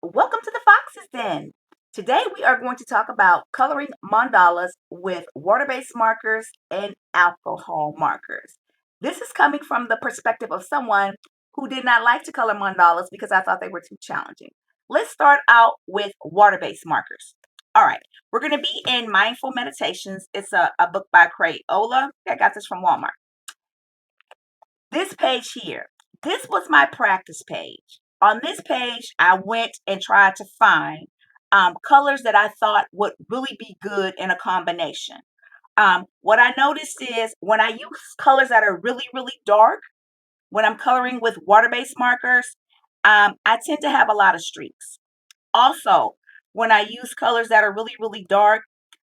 Welcome to the Foxes Den. Today we are going to talk about coloring mandalas with water-based markers and alcohol markers. This is coming from the perspective of someone who did not like to color mandalas because I thought they were too challenging. Let's start out with water-based markers. All right, we're going to be in Mindful Meditations. It's a book by Crayola. I got this from Walmart. This page here, this was my practice page. On this page, I went and tried to find colors that I thought would really be good in a combination. What I noticed is when I use colors that are really, really dark, when I'm coloring with water-based markers, I tend to have a lot of streaks. Also, when I use colors that are really, really dark,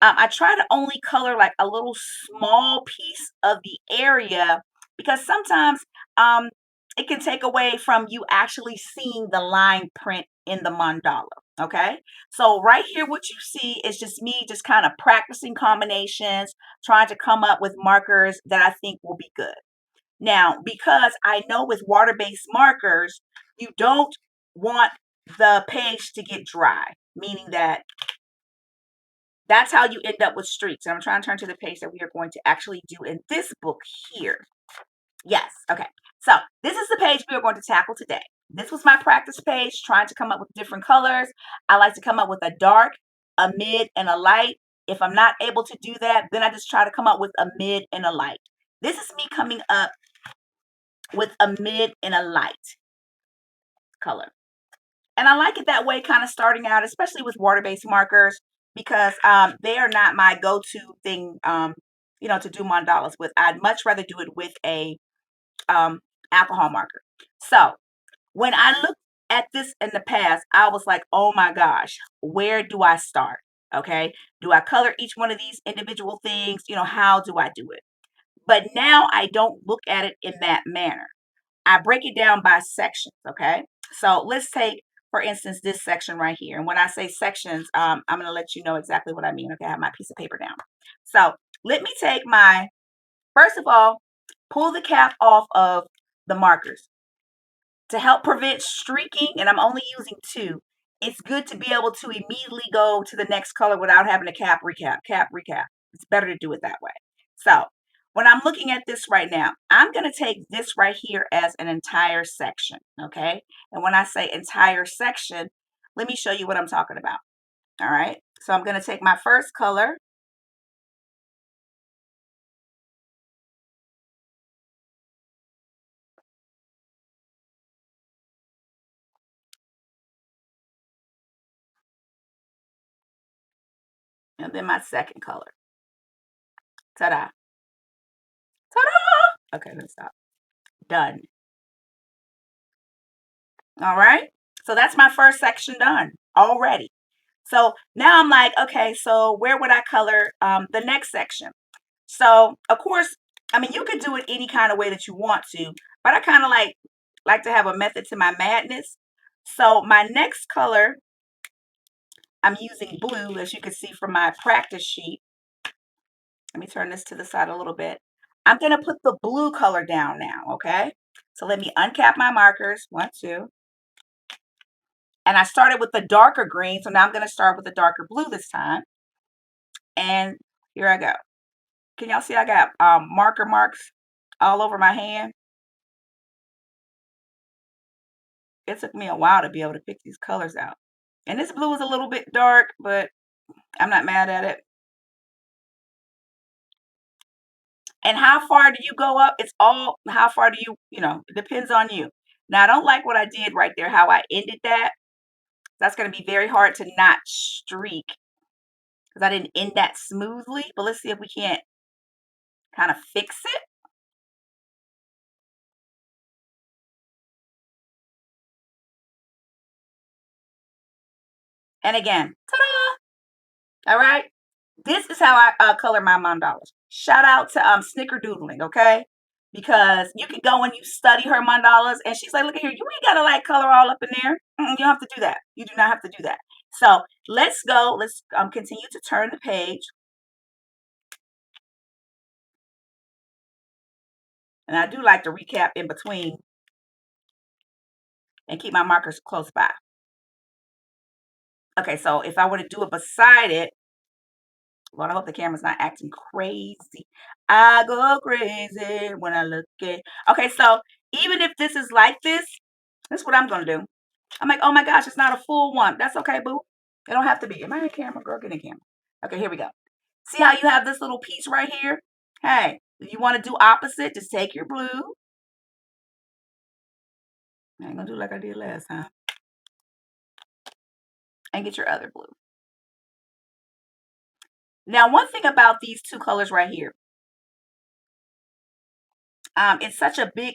I try to only color like a little small piece of the area because sometimes um, it can take away from you actually seeing the line print in the mandala. Okay, so right here, what you see is just me just kind of practicing combinations, trying to come up with markers that I think will be good. Now, because I know with water-based markers, you don't want the page to get dry, meaning that that's how you end up with streaks. And I'm trying to turn to the page that we are going to actually do in this book here. Yes, okay. So this is the page we are going to tackle today. This was my practice page, trying to come up with different colors. I like to come up with a dark, a mid, and a light. If I'm not able to do that, then I just try to come up with a mid and a light. This is me coming up with a mid and a light color. And I like it that way, kind of starting out, especially with water-based markers, because they are not my go-to thing, to do mandalas with. I'd much rather do it with a alcohol marker. So when I looked at this in the past, I was like, oh my gosh, where do I start? Okay, do I color each one of these individual things? How do I do it? But now I don't look at it in that manner. I break it down by sections, okay? So let's take, for instance, this section right here. And when I say sections, I'm going to let you know exactly what I mean. Okay, I have my piece of paper down. So let me take first of all, pull the cap off of the markers. To help prevent streaking, and I'm only using two, it's good to be able to immediately go to the next color without having to cap, recap. It's better to do it that way. So when I'm looking at this right now, I'm going to take this right here as an entire section, okay? And when I say entire section, let me show you what I'm talking about, all right? So I'm going to take my first color, and then my second color. Ta-da. Ta-da! Okay, let's stop. Done. All right? So that's my first section done already. So now I'm like, okay, so where would I color the next section? So of course, I mean, you could do it any kind of way that you want to, but I kind of like to have a method to my madness. So my next color, I'm using blue, as you can see from my practice sheet. Let me turn this to the side a little bit. I'm going to put the blue color down now, okay? So let me uncap my markers. One, two. And I started with the darker green, so now I'm going to start with the darker blue this time. And here I go. Can y'all see I got marker marks all over my hand? It took me a while to be able to pick these colors out. And this blue is a little bit dark, but I'm not mad at it. And how far do you go up? It's all, how far do it depends on you. Now, I don't like what I did right there, how I ended that. That's going to be very hard to not streak because I didn't end that smoothly. But let's see if we can't kind of fix it. And again, ta-da! All right. This is how I color my mandalas. Shout out to Snickerdoodling, okay? Because you can go and you study her mandalas, and she's like, look at here, you ain't gotta like color all up in there. You don't have to do that. You do not have to do that. So let's go. Let's continue to turn the page. And I do like to recap in between and keep my markers close by. Okay, so if I were to do it beside it, Lord, I hope the camera's not acting crazy. I go crazy when I look at. Okay, so even if this is like this is what I'm gonna do. I'm like, oh my gosh, it's not a full one. That's okay, boo. It don't have to be. Am I in camera, girl? Get in camera. Okay, here we go. See how you have this little piece right here? Hey, if you want to do opposite, just take your blue. I ain't gonna do like I did last time. And get your other blue. Now, one thing about these two colors right here, it's such a big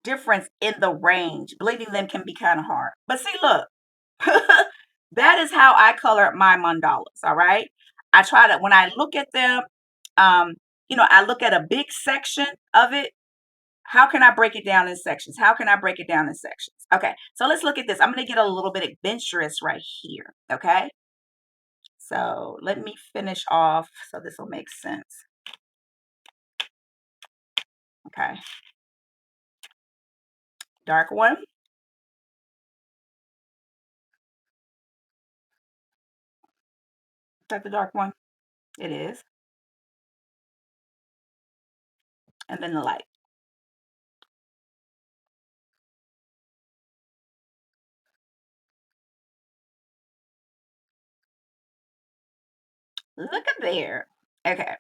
difference in the range. Blending them can be kind of hard. But see, look, that is how I color my mandalas. All right. I try to, when I look at them, um, I look at a big section of it. How can I break it down in sections? How can I break it down in sections? Okay, so let's look at this. I'm going to get a little bit adventurous right here. Okay, so let me finish off so this will make sense. Okay, dark one. Is that the dark one? It is. And then the light. Look at there. Okay,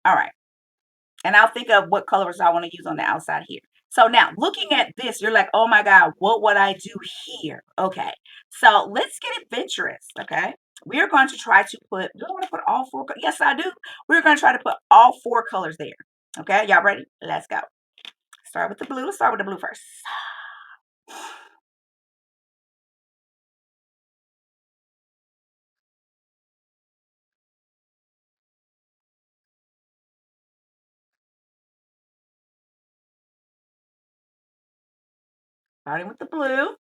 all right. And I'll think of what colors I want to use on the outside here. So now looking at this, you're like, oh my God, what would I do here? Okay, so let's get adventurous. Okay, we are going to try to put, do I want to put all four? Yes, I do. We're going to try to put all four colors there. Okay, y'all ready? Let's go. Start with the blue. Let's start with the blue first. Starting with the blue.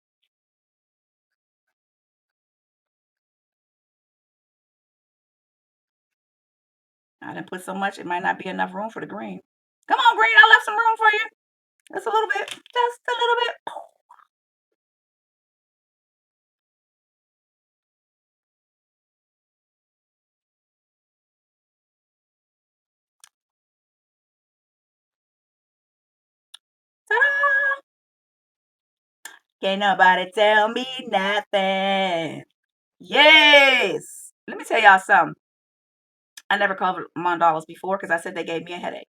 I didn't put so much, it might not be enough room for the green. Come on, green, I left some room for you. Just a little bit, just a little bit. Ta-da! Can't nobody tell me nothing. Yes. Let me tell y'all something. I never covered mandalas before because I said they gave me a headache.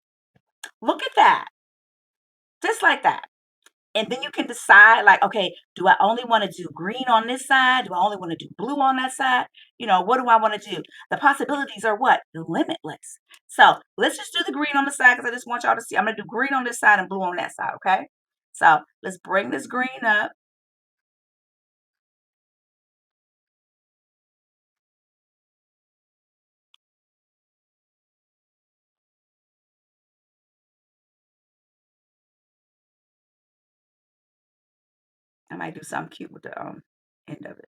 Look at that. Just like that. And then you can decide, like, okay, do I only want to do green on this side? Do I only want to do blue on that side? What do I want to do? The possibilities are what? Limitless. So let's just do the green on the side because I just want y'all to see. I'm going to do green on this side and blue on that side, okay? So let's bring this green up. I might do something cute with the end of it.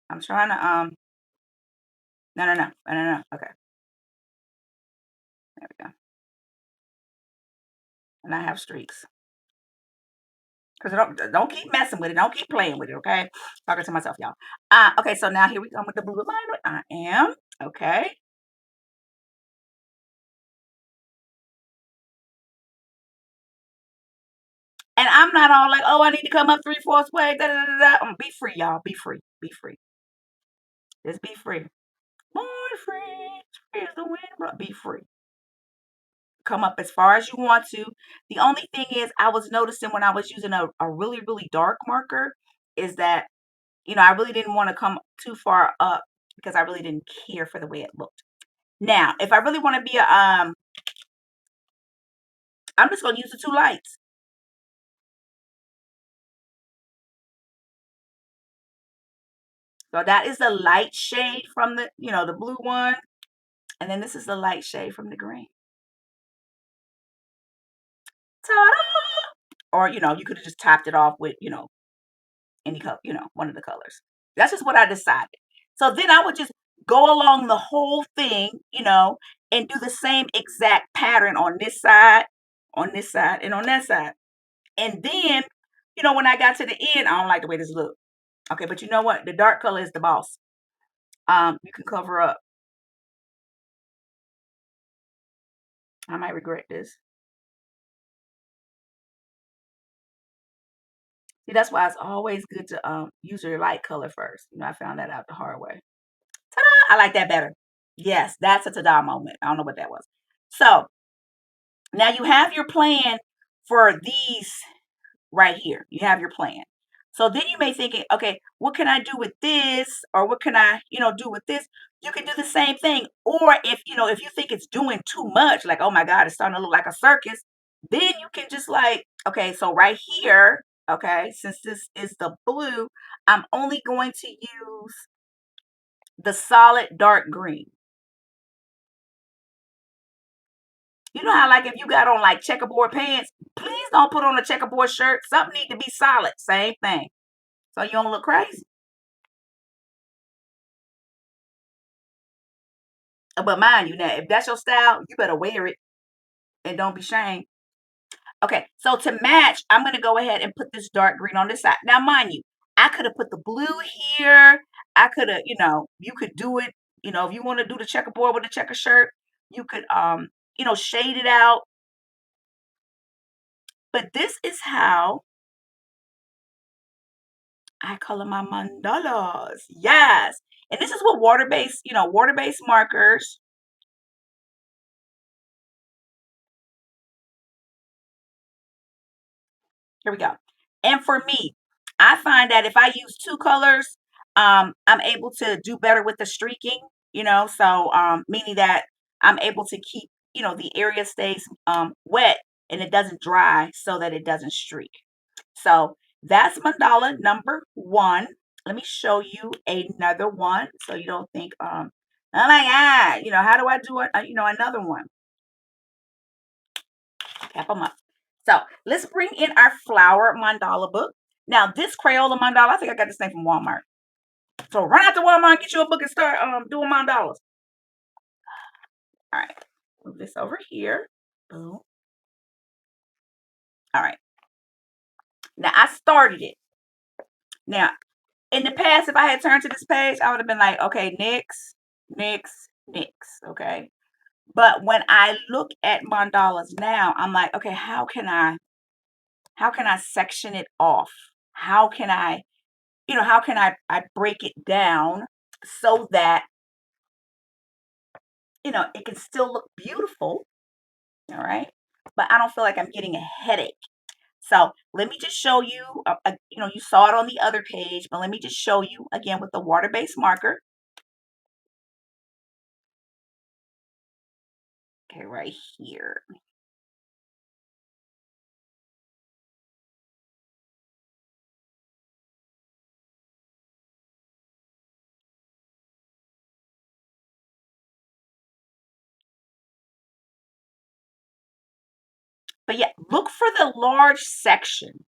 I'm trying to no. Okay, there we go. And I have streaks. Because don't keep messing with it. Don't keep playing with it, okay? Talking to myself, y'all. Okay, so now here we come with the blue liner. I am. Okay. And I'm not all like, oh, I need to come up three-fourths way. Da, da, da, da. Be free, y'all. Be free. Be free. Just be free. Born free. Free as the wind. Be free. Come up as far as you want to. The only thing is, I was noticing when I was using a really, really dark marker is that, I really didn't want to come too far up because I really didn't care for the way it looked. Now, if I really want to be I'm just gonna use the two lights. So that is the light shade from the blue one, and then this is the light shade from the green. Ta-da! Or you could have just topped it off with any color, one of the colors. That's just what I decided. So then I would just go along the whole thing, and do the same exact pattern on this side, and on that side. And then, when I got to the end, I don't like the way this looked. Okay, but you know what? The dark color is the boss. You can cover up. I might regret this. See, that's why it's always good to use your light color first. I found that out the hard way. Ta-da! I like that better. Yes, that's a ta-da moment. I don't know what that was. So now you have your plan for these right here. You have your plan. So then you may think, okay, what can I do with this? Or what can I, do with this? You can do the same thing. Or if you think it's doing too much, like, oh my God, it's starting to look like a circus, then you can just like, okay, so right here, okay, since this is the blue, I'm only going to use the solid dark green. You know how like if you got on like checkerboard pants, please don't put on a checkerboard shirt. Something need to be solid. Same thing. So you don't look crazy. But mind you, now if that's your style, you better wear it and don't be shamed. Okay, so to match, I'm gonna go ahead and put this dark green on this side. Now, mind you, I could have put the blue here. I could have, you could do it. If you want to do the checkerboard with a checker shirt, you could, shade it out. But this is how I color my mandalas. Yes. And this is what water-based markers. Here we go. And for me, I find that if I use two colors, I'm able to do better with the streaking, so meaning that I'm able to keep, the area stays wet and it doesn't dry so that it doesn't streak. So that's mandala number one. Let me show you another one so you don't think, oh my God, how do I do it? Another one. Tap them up. So let's bring in our flower mandala book. Now this Crayola mandala, I think I got this thing from Walmart. So run out to Walmart and get you a book and start doing mandalas. All right, move this over here. Boom. All right. Now I started it. Now in the past, if I had turned to this page, I would have been like, okay, next, next, next. Okay. But when I look at mandalas now, I'm like, okay, how can I section it off? How can I break it down so that, it can still look beautiful, all right? But I don't feel like I'm getting a headache. So let me just show you, you saw it on the other page, but let me just show you again with the water-based marker. Okay, right here. But yeah, look for the large section.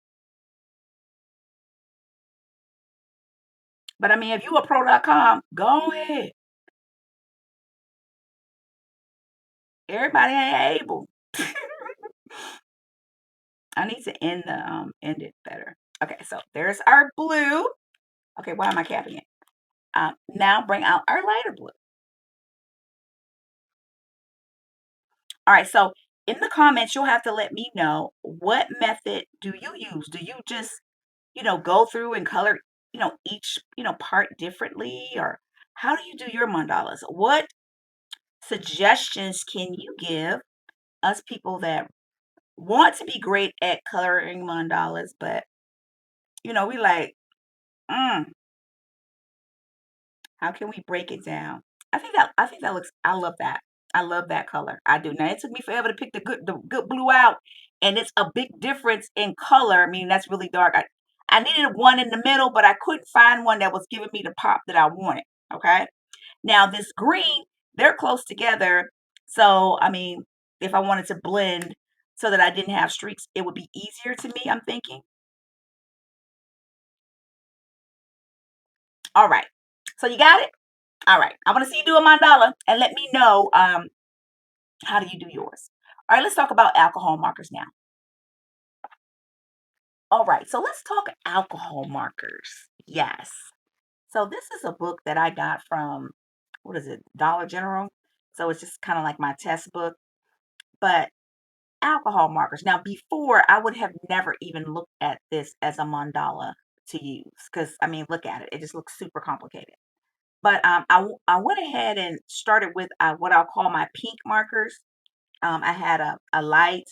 But I mean, if you a pro.com, go ahead. Everybody ain't able. I need to end it better. Okay, so there's our blue. Okay, why am I capping it? Now bring out our lighter blue. All right, so in the comments, you'll have to let me know what method do you use? Do you just, go through and color, each, part differently? Or how do you do your mandalas? What suggestions can you give us people that want to be great at coloring mandalas, but, we like, mm, how can we break it down? I think that looks I love that. I love that color. I do. Now it took me forever to pick the good blue out, and it's a big difference in color. I mean, that's really dark. I needed one in the middle, but I couldn't find one that was giving me the pop that I wanted. Okay. Now this green, they're close together. So I mean, if I wanted to blend so that I didn't have streaks, it would be easier to me, I'm thinking. All right. So you got it? All right. I want to see you do a mandala and let me know how do you do yours. All right, let's talk about alcohol markers now. All right, so let's talk alcohol markers. Yes. So this is a book that I got from, what is it, Dollar General. So it's just kind of like my test book. But alcohol markers. Now, before I would have never even looked at this as a mandala to use because I mean, look at it; it just looks super complicated. But I went ahead and started with what I'll call my pink markers. I had a light,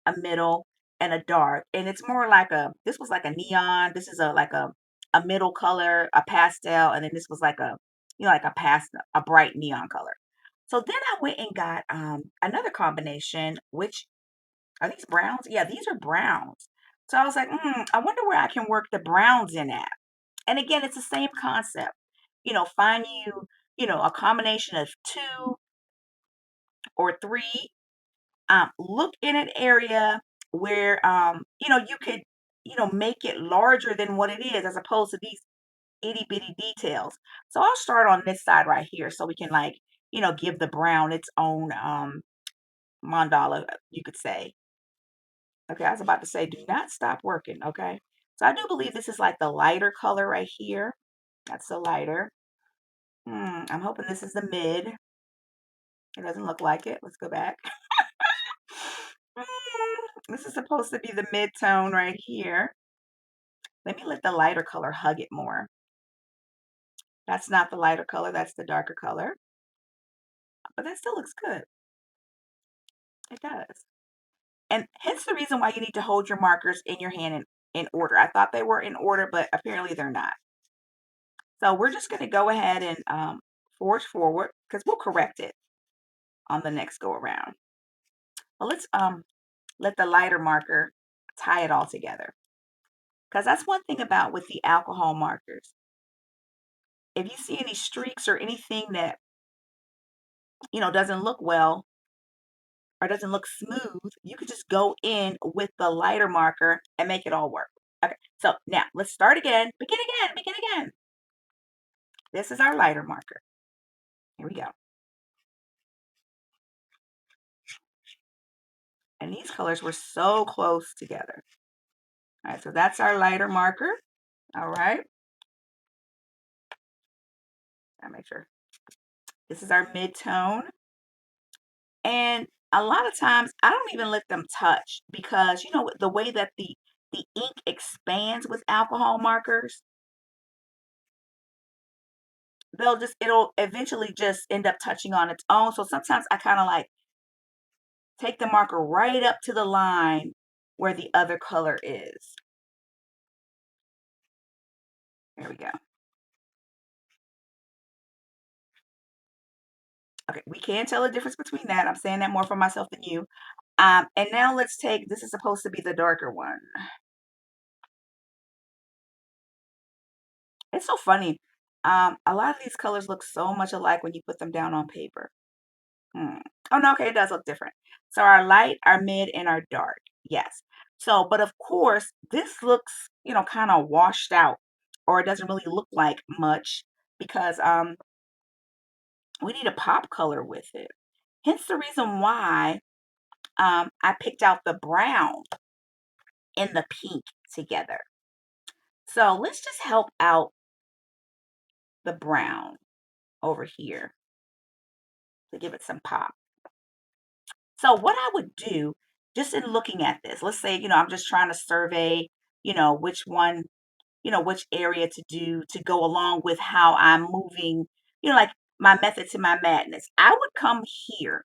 a middle, and a dark, and it's more like a. This was like a neon. This is like a middle color, a pastel, and then this was like a like a a bright neon color. So then I went and got another combination, which are these browns? Yeah, these are browns. So I was like, I wonder where I can work the browns in at. And again, it's the same concept. Find you, a combination of two or three. Look in an area where you could, make it larger than what it is, as opposed to these itty bitty details. So I'll start on this side right here, so we can like, give the brown its own mandala, you could say. Okay, I was about to say, do not stop working. Okay. So I do believe this is like the lighter color right here. That's the lighter. I'm hoping this is the mid. It doesn't look like it. Let's go back. This is supposed to be the mid tone right here. Let me let the lighter color hug it more. That's not the lighter color, that's the darker color. But that still looks good. It does. And hence the reason why you need to hold your markers in your hand in order. I thought they were in order, but apparently they're not. So we're just going to go ahead and forge forward because we'll correct it on the next go around. Well, let's let the lighter marker tie it all together, because that's one thing about with the alcohol markers. If you see any streaks or anything that doesn't look well or doesn't look smooth, you could just go in with the lighter marker and make it all work. Okay, so now let's start again. Begin again. Begin again. This is our lighter marker. Here we go. And these colors were so close together. All right, so that's our lighter marker. All right, I'll make sure. This is our mid-tone. And a lot of times I don't even let them touch because the way that the ink expands with alcohol markers, it'll eventually just end up touching on its own. So sometimes I kind of like take the marker right up to the line where the other color is. There we go. Okay, we can tell the difference between that. I'm saying that more for myself than you. And now let's take, this is supposed to be the darker one. It's so funny. A lot of these colors look so much alike when you put them down on paper. Hmm. Oh no, okay, it does look different. So our light, our mid, and our dark. Yes. So, but of course, this looks, kind of washed out, or it doesn't really look like much because we need a pop color with it. Hence the reason why I picked out the brown and the pink together. So let's just help out the brown over here to give it some pop. So what I would do, just in looking at this, let's say, I'm just trying to survey, which one, which area to do to go along with how I'm moving, like my method to my madness. I would come here,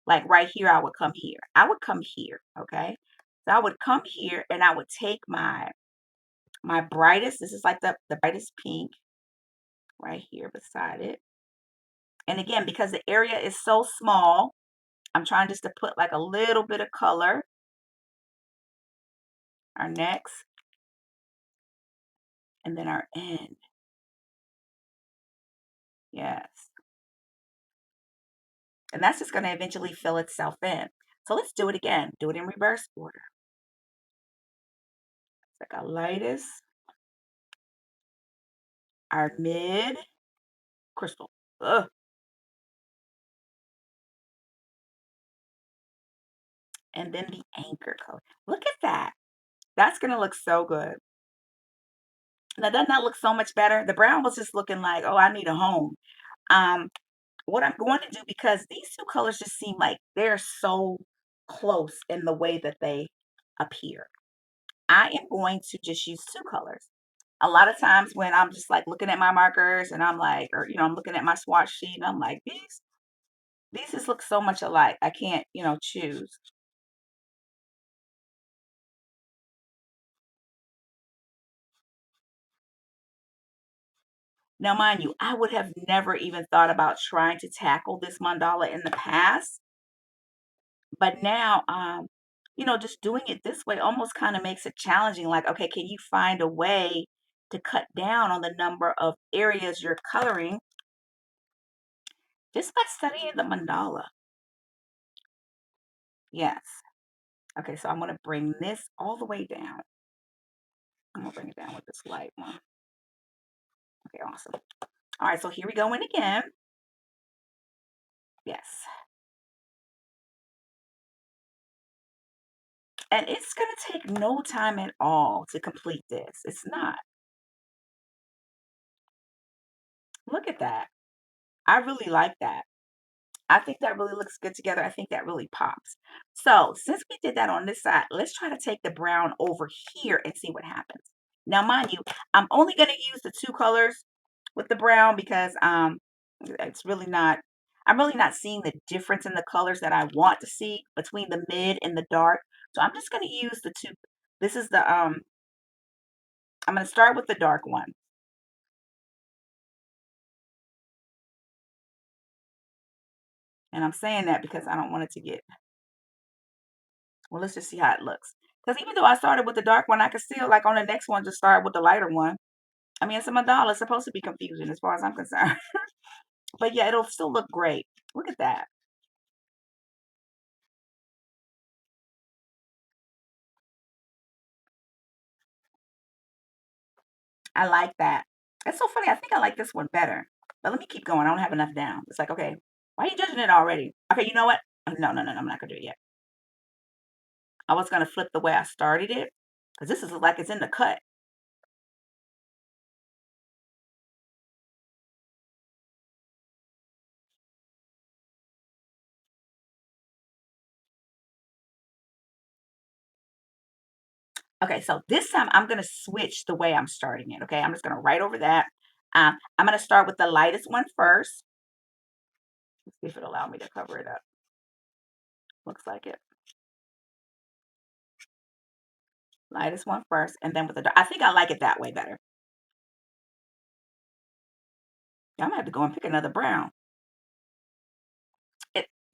like right here, I would come here. I would come here, okay? So I would come here and I would take my brightest, this is like the brightest pink right here beside it. And again, because the area is so small, I'm trying just to put like a little bit of color. Our next, and then our end. Yes. And that's just going to eventually fill itself in. So let's do it again. Do it in reverse order. It's like our lightest, our mid, crystal. Ugh. And then the anchor color. Look at that. That's gonna look so good. Now, doesn't that look so much better? The brown was just looking like, oh, I need a home. Um, what I'm going to do, because these two colors just seem like they're so close in the way that they appear, I am going to just use two colors. A lot of times when I'm just like looking at my markers and I'm like, or I'm looking at my swatch sheet and I'm like, these just look so much alike. I can't, choose. Now, mind you, I would have never even thought about trying to tackle this mandala in the past, but now, just doing it this way almost kind of makes it challenging. Like, okay, can you find a way to cut down on the number of areas you're coloring just by studying the mandala? Yes. Okay, so I'm going to bring this all the way down. I'm going to bring it down with this light one. Okay, awesome. All right, so here we go in again. Yes. And it's going to take no time at all to complete this. It's not. Look at that. I really like that. I think that really looks good together. I think that really pops. So since we did that on this side, let's try to take the brown over here and see what happens. Now, mind you, I'm only going to use the two colors with the brown because it's really not, I'm really not seeing the difference in the colors that I want to see between the mid and the dark. So I'm just going to use the two. This is the I'm going to start with the dark one. And I'm saying that because I don't want it to get, well, let's just see how it looks. Because even though I started with the dark one, I could still, like on the next one, just start with the lighter one. I mean, it's a mandala. It's supposed to be confusing as far as I'm concerned. But yeah, it'll still look great. Look at that. I like that. It's so funny. I think I like this one better. But let me keep going. I don't have enough down. It's like, okay, why are you judging it already? Okay, you know what? No, no, no, no, I'm not going to do it yet. I was going to flip the way I started it because this is like it's in the cut. Okay, so this time I'm going to switch the way I'm starting it. Okay, I'm just going to write over that. I'm going to start with the lightest one first. Let's see if it'll allow me to cover it up. Looks like it. Lightest one first, and then with the dark. I think I like it that way better. I'm gonna have to go and pick another brown.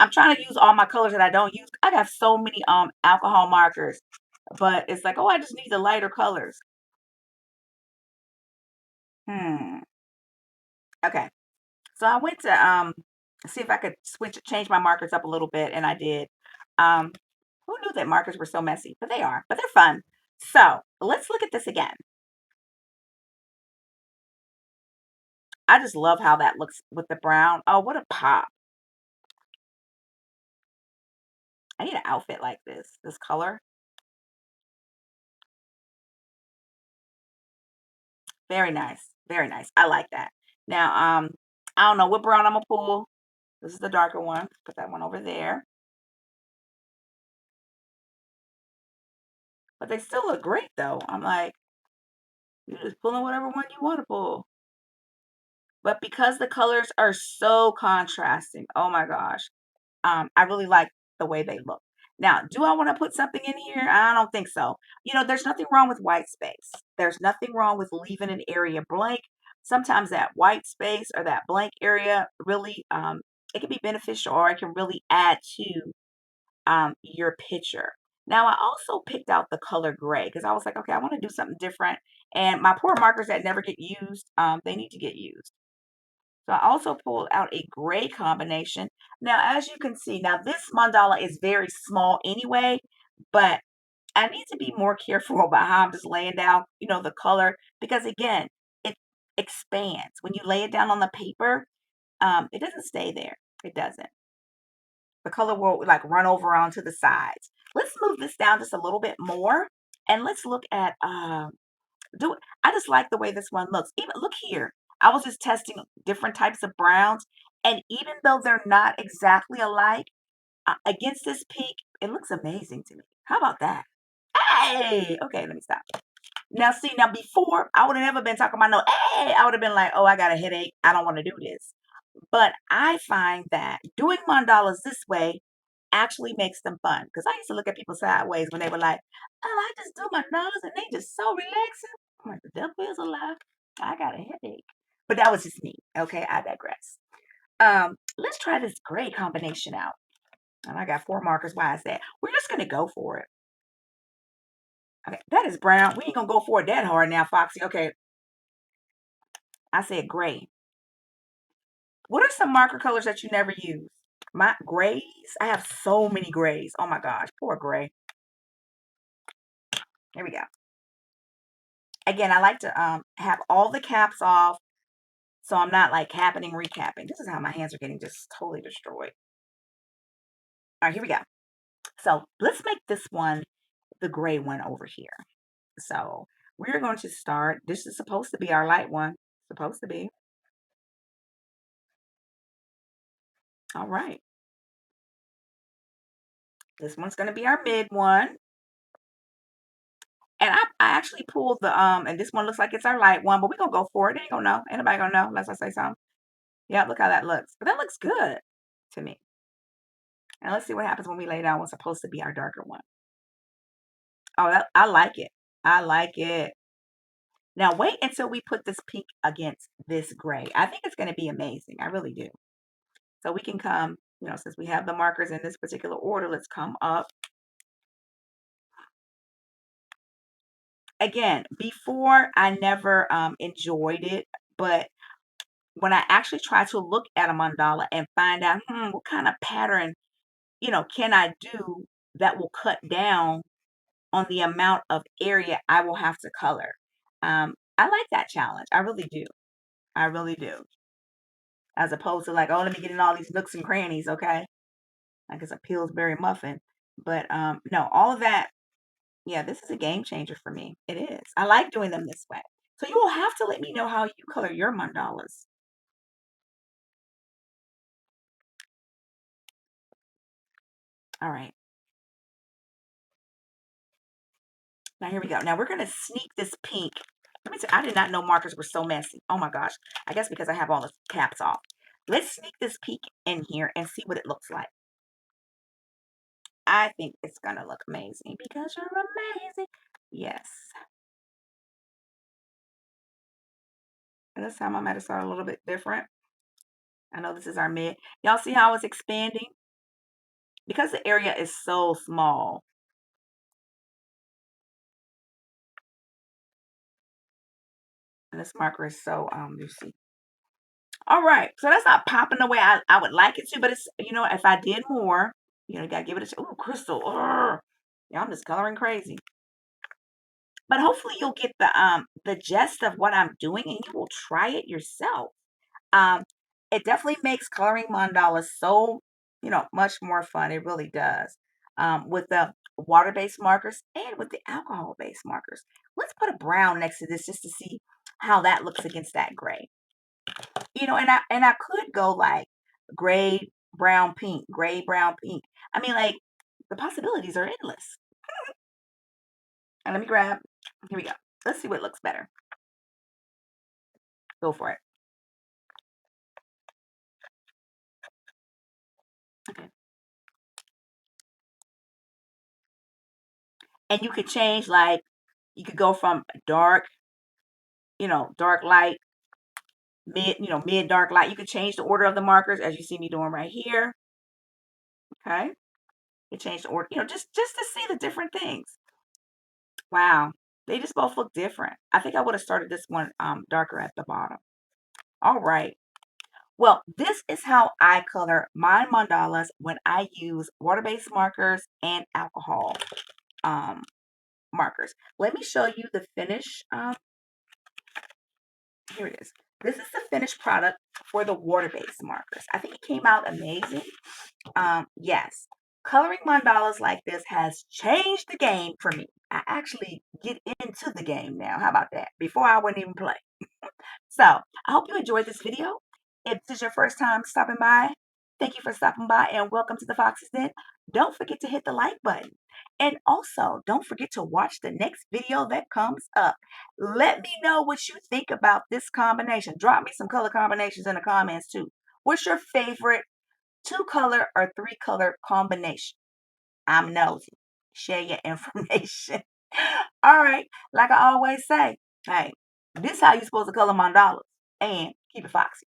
I'm trying to use all my colors that I don't use. I got so many alcohol markers, but it's like, oh, I just need the lighter colors. Hmm. Okay. So I went to see if I could change my markers up a little bit, and I did. Um, who knew that markers were so messy? But they are. But they're fun. So let's look at this again. I just love how that looks with the brown. Oh, what a pop! I need an outfit like this. This color, very nice. Very nice. I like that. Now, I don't know what brown I'm gonna pull. This is the darker one. Put that one over there. But they still look great though. I'm like, you're just pulling whatever one you want to pull. But because the colors are so contrasting, oh my gosh, I really like the way they look. Now, do I want to put something in here? I don't think so. There's nothing wrong with white space. There's nothing wrong with leaving an area blank. Sometimes that white space or that blank area really, it can be beneficial, or it can really add to your picture. Now, I also picked out the color gray because I was like, okay, I want to do something different. And my poor markers that never get used, they need to get used. So I also pulled out a gray combination. Now, as you can see, now this mandala is very small anyway, but I need to be more careful about how I'm just laying down, the color, because again, it expands. When you lay it down on the paper, it doesn't stay there. It doesn't. The color will like run over onto the sides. Let's move this down just a little bit more. And let's look at do I just like the way this one looks. Even look here. I was just testing different types of browns, and even though they're not exactly alike, against this pink, it looks amazing to me. How about that? Hey, okay, let me stop. Now, see, now before I would have never been talking about no, hey, I would have been like, oh, I got a headache. I don't want to do this. But I find that doing mandalas this way actually makes them fun. Because I used to look at people sideways when they were like, oh, I just do mandalas and they just so relaxing. I'm like, the devil is alive. I got a headache. But that was just me. Okay, I digress. Let's try this gray combination out. And I got 4 markers. Why is that? We're just gonna go for it. Okay, that is brown. We ain't gonna go for it that hard now, Foxy. Okay, I said gray. What are some marker colors that you never use? My grays. I have so many grays. Oh my gosh, poor gray. Here we go. Again, I like to have all the caps off so I'm not like capping and recapping. This is how my hands are getting just totally destroyed. All right, here we go. So let's make this one the gray one over here. So we're going to start. This is supposed to be our light one. Supposed to be. All right. This one's going to be our mid one. And I actually pulled the and this one looks like it's our light one, but we're gonna go for it. They ain't gonna know. Ain't nobody gonna know unless I say something. Yeah, look how that looks. But that looks good to me. And let's see what happens when we lay down what's supposed to be our darker one. Oh, I like it. I like it. Now wait until we put this pink against this gray. I think it's gonna be amazing. I really do. So we can come, since we have the markers in this particular order, let's come up. Again, before I never enjoyed it, but when I actually try to look at a mandala and find out, what kind of pattern, can I do that will cut down on the amount of area I will have to color. I like that challenge. I really do. I really do. As opposed to like, oh, let me get in all these nooks and crannies, okay? Like it's a Pillsbury muffin. But no, all of that, yeah, this is a game changer for me. It is. I like doing them this way. So you will have to let me know how you color your mandalas. All right. Now here we go. Now we're gonna sneak this pink. Let me tell I did not know markers were so messy. Oh my gosh. I guess because I have all the caps off. Let's sneak this pink in here and see what it looks like. I think it's gonna look amazing because you're amazing. Yes. And this time I might have started a little bit different. I know this is our mid. Y'all see how it's expanding? Because the area is so small. And this marker is so you see. All right, so that's not popping the way I would like it to, but it's, if I did more, you gotta give it a oh, crystal. Yeah, I'm just coloring crazy. But hopefully you'll get the gist of what I'm doing and you will try it yourself. Um, it definitely makes coloring mandalas so, much more fun. It really does. With the water-based markers and with the alcohol-based markers. Let's put a brown next to this just to see how that looks against that gray. And I could go like gray, brown, pink, gray, brown, pink. I mean, like the possibilities are endless. And let me grab. Here we go. Let's see what looks better. Go for it. Okay. And you could change like you could go from dark, dark light, mid dark light. You could change the order of the markers as you see me doing right here. Okay. You change the order, just to see the different things. Wow. They just both look different. I think I would have started this one darker at the bottom. All right. Well, this is how I color my mandalas when I use water-based markers and alcohol um, markers. Let me show you the finish. Here it is. This is the finished product for the water-based markers. I think it came out amazing. Yes. Coloring mandalas like this has changed the game for me. I actually get into the game now. How about that? Before I wouldn't even play. So I hope you enjoyed this video. If this is your first time stopping by, thank you for stopping by and welcome to the Fox's Den. Don't forget to hit the like button. And also, don't forget to watch the next video that comes up. Let me know what you think about this combination. Drop me some color combinations in the comments too. What's your favorite two color or three color combination? I'm nosy. Share your information. All right. Like I always say, hey, this is how you're supposed to color mandalas and keep it foxy.